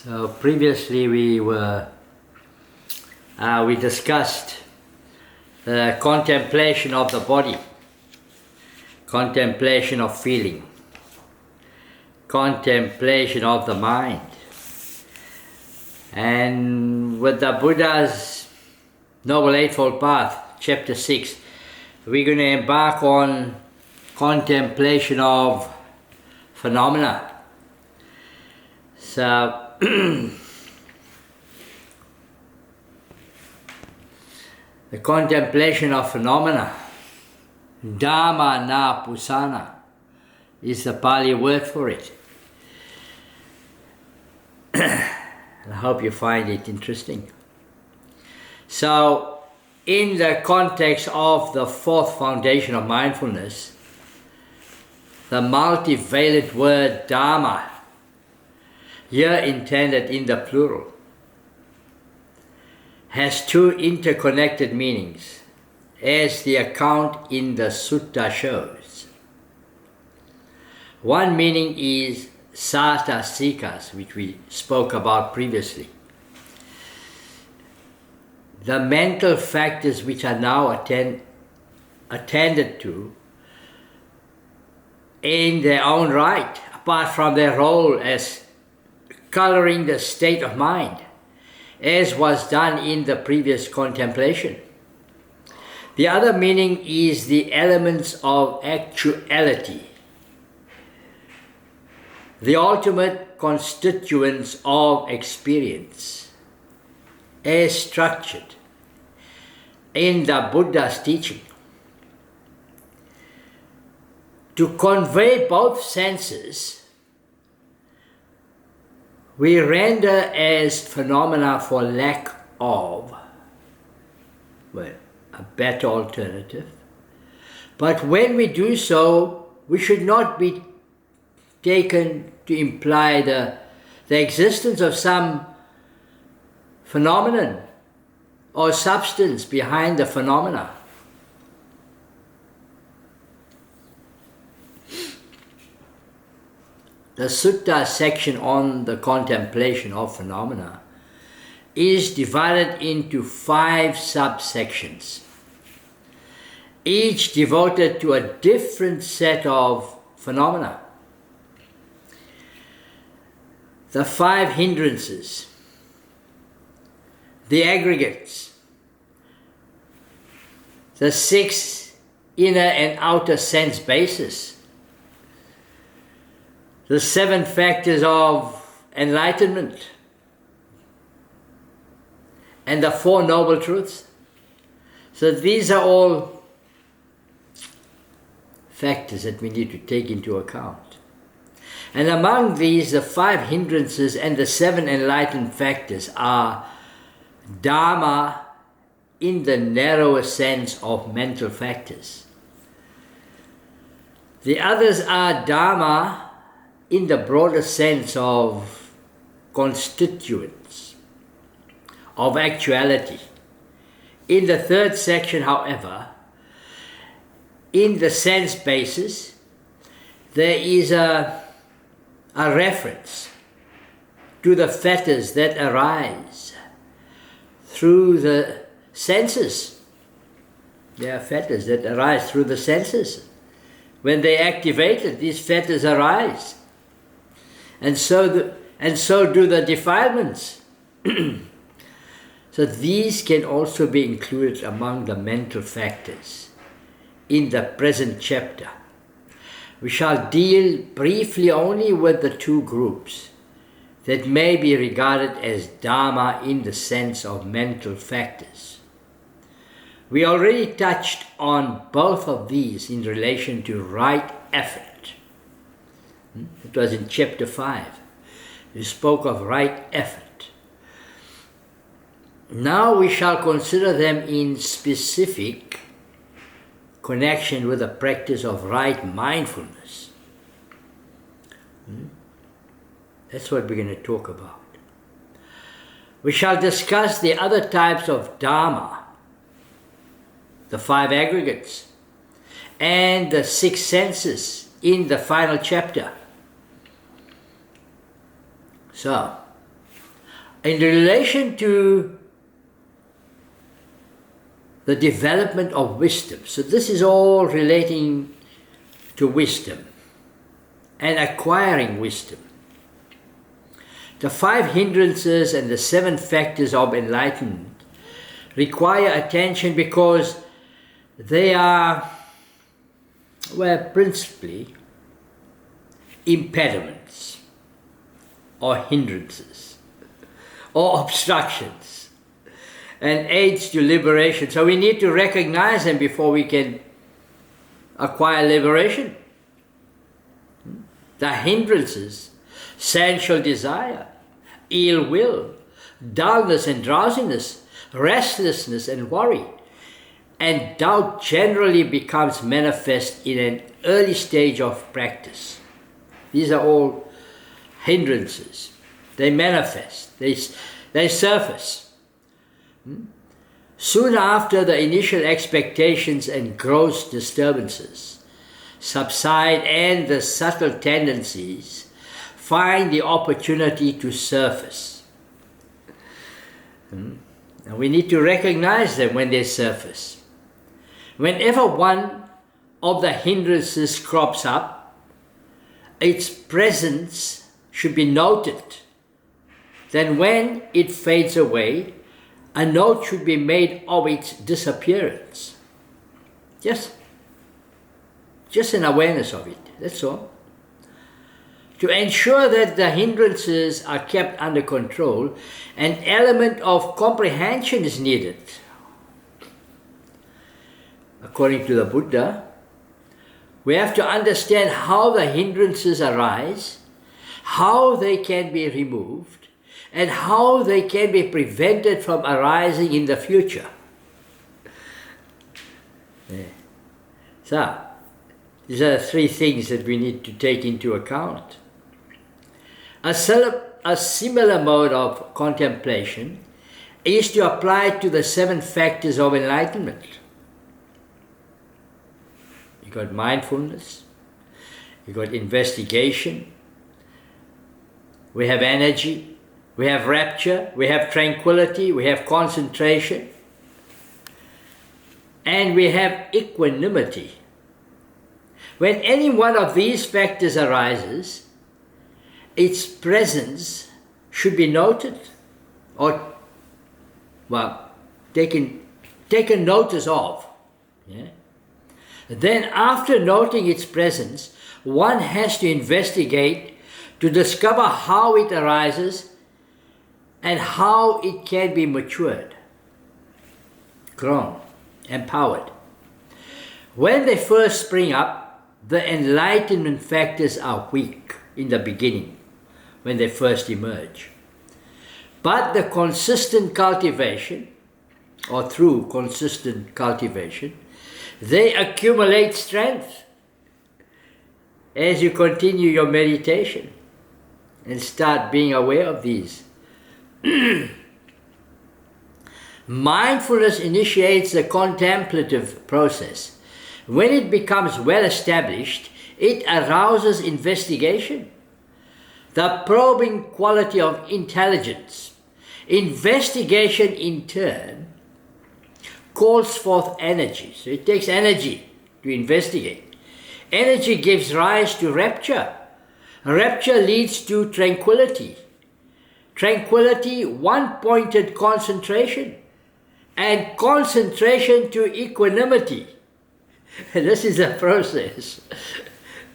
So previously we discussed the contemplation of the body, contemplation of feeling, contemplation of the mind. And with the Buddha's Noble Eightfold Path, chapter 6, we're going to embark on contemplation of phenomena. So the contemplation of phenomena, Dhamma na Pusana, is the Pali word for it. I hope you find it interesting. So, in the context of the fourth foundation of mindfulness, the multivalent word Dhamma, here intended in the plural, has two interconnected meanings, as the account in the sutta shows. One meaning is sata sikas, which we spoke about previously. The mental factors which are now attended to in their own right, apart from their role as coloring the state of mind, as was done in the previous contemplation. The other meaning is the elements of actuality, the ultimate constituents of experience, as structured in the Buddha's teaching. To convey both senses, we render as phenomena for lack of, well, a better alternative. But when we do so, we should not be taken to imply the existence of some phenomenon or substance behind the phenomena. The sutta section on the contemplation of phenomena is divided into 5 subsections, each devoted to a different set of phenomena. The 5 hindrances, the aggregates, the 6 inner and outer sense bases, the 7 factors of enlightenment, and the 4 noble truths. So these are all factors that we need to take into account. And among these, the 5 hindrances and the 7 enlightened factors are Dhamma in the narrower sense of mental factors. The others are Dhamma in the broader sense of constituents, of actuality. In the third section, however, in the sense basis, there is a reference to the fetters that arise through the senses. There are fetters that arise through the senses. When they are activated, these fetters arise. And so do the defilements. So these can also be included among the mental factors in the present chapter. We shall deal briefly only with the 2 groups that may be regarded as Dhamma in the sense of mental factors. We already touched on both of these in relation to right effort. It was in chapter 5. We spoke of right effort. Now we shall consider them in specific connection with the practice of right mindfulness. That's what we're going to talk about. We shall discuss the other types of Dhamma, the 5 aggregates, and the 6 senses in the final chapter. So, in relation to the development of wisdom. So this is all relating to wisdom and acquiring wisdom. The 5 hindrances and the 7 factors of enlightenment require attention because they are, well, principally impediments or hindrances or obstructions and aids to liberation. So we need to recognize them before we can acquire liberation. The hindrances: sensual desire, ill will, dullness and drowsiness, restlessness and worry, and doubt generally becomes manifest in an early stage of practice. These are all hindrances. They manifest, they surface. Soon after the initial expectations and gross disturbances subside and the subtle tendencies find the opportunity to surface. And we need to recognize them when they surface. Whenever one of the hindrances crops up, its presence should be noted. Then when it fades away, a note should be made of its disappearance. Just an awareness of it, that's all. To ensure that the hindrances are kept under control, an element of comprehension is needed. According to the Buddha, we have to understand how the hindrances arise, how they can be removed, and how they can be prevented from arising in the future. So, these are the 3 things that we need to take into account. A similar mode of contemplation is to apply to the 7 factors of enlightenment. You got mindfulness, you got investigation, we have energy, we have rapture, we have tranquility, we have concentration, and we have equanimity. When any one of these factors arises, its presence should be noted or, well, taken notice of. Yeah? Then after noting its presence, one has to investigate to discover how it arises and how it can be matured, grown, empowered. When they first spring up, the enlightenment factors are weak in the beginning, when they first emerge. But the consistent cultivation, or through consistent cultivation, they accumulate strength as you continue your meditation and start being aware of these. Mindfulness initiates the contemplative process. When it becomes well established, it arouses investigation, the probing quality of intelligence. Investigation, in turn, calls forth energy. So it takes energy to investigate. Energy gives rise to rapture. Rapture leads to tranquility. Tranquility, one-pointed concentration. And concentration to equanimity. This is a process,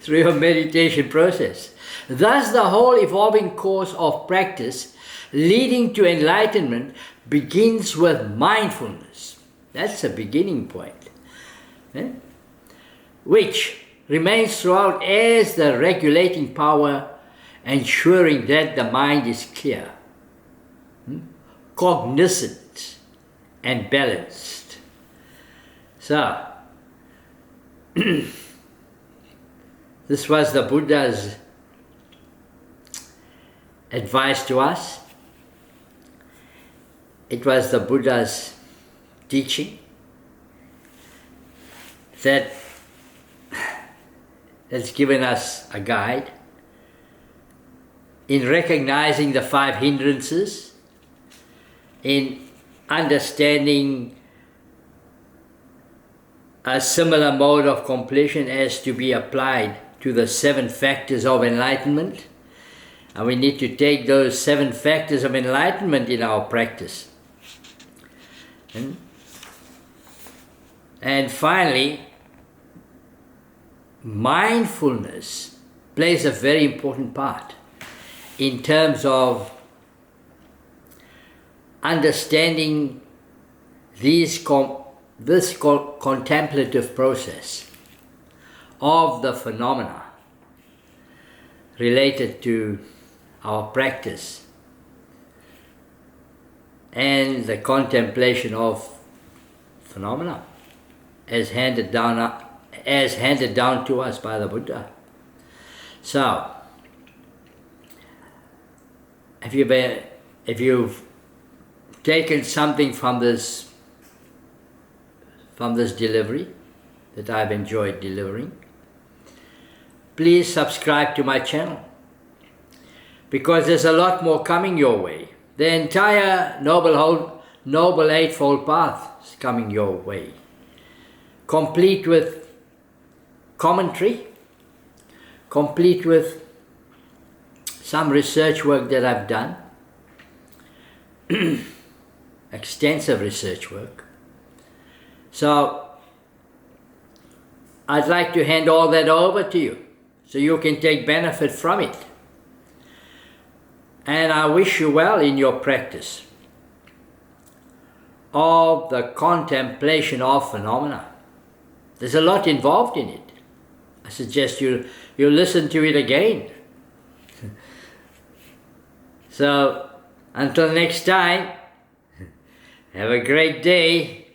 through your meditation process. Thus, the whole evolving course of practice leading to enlightenment begins with mindfulness. That's the beginning point, which remains throughout as the regulating power, ensuring that the mind is clear, cognizant, and balanced. So, this was the Buddha's advice to us. It was the Buddha's teaching that has given us a guide in recognizing the 5 hindrances in understanding a similar mode of completion as to be applied to the 7 factors of enlightenment. And we need to take those 7 factors of enlightenment in our practice. And finally, mindfulness plays a very important part in terms of understanding this contemplative process of the phenomena related to our practice and the contemplation of phenomena as handed down to us by the Buddha. So, if you've taken something from this delivery that I've enjoyed delivering, please subscribe to my channel, because there's a lot more coming your way. The entire Noble Eightfold Path is coming your way, complete with commentary, complete with some research work that I've done, extensive research work. So I'd like to hand all that over to you so you can take benefit from it. And I wish you well in your practice of the contemplation of phenomena. There's a lot involved in it. I suggest you listen to it again. So, until next time, have a great day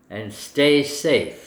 and stay safe.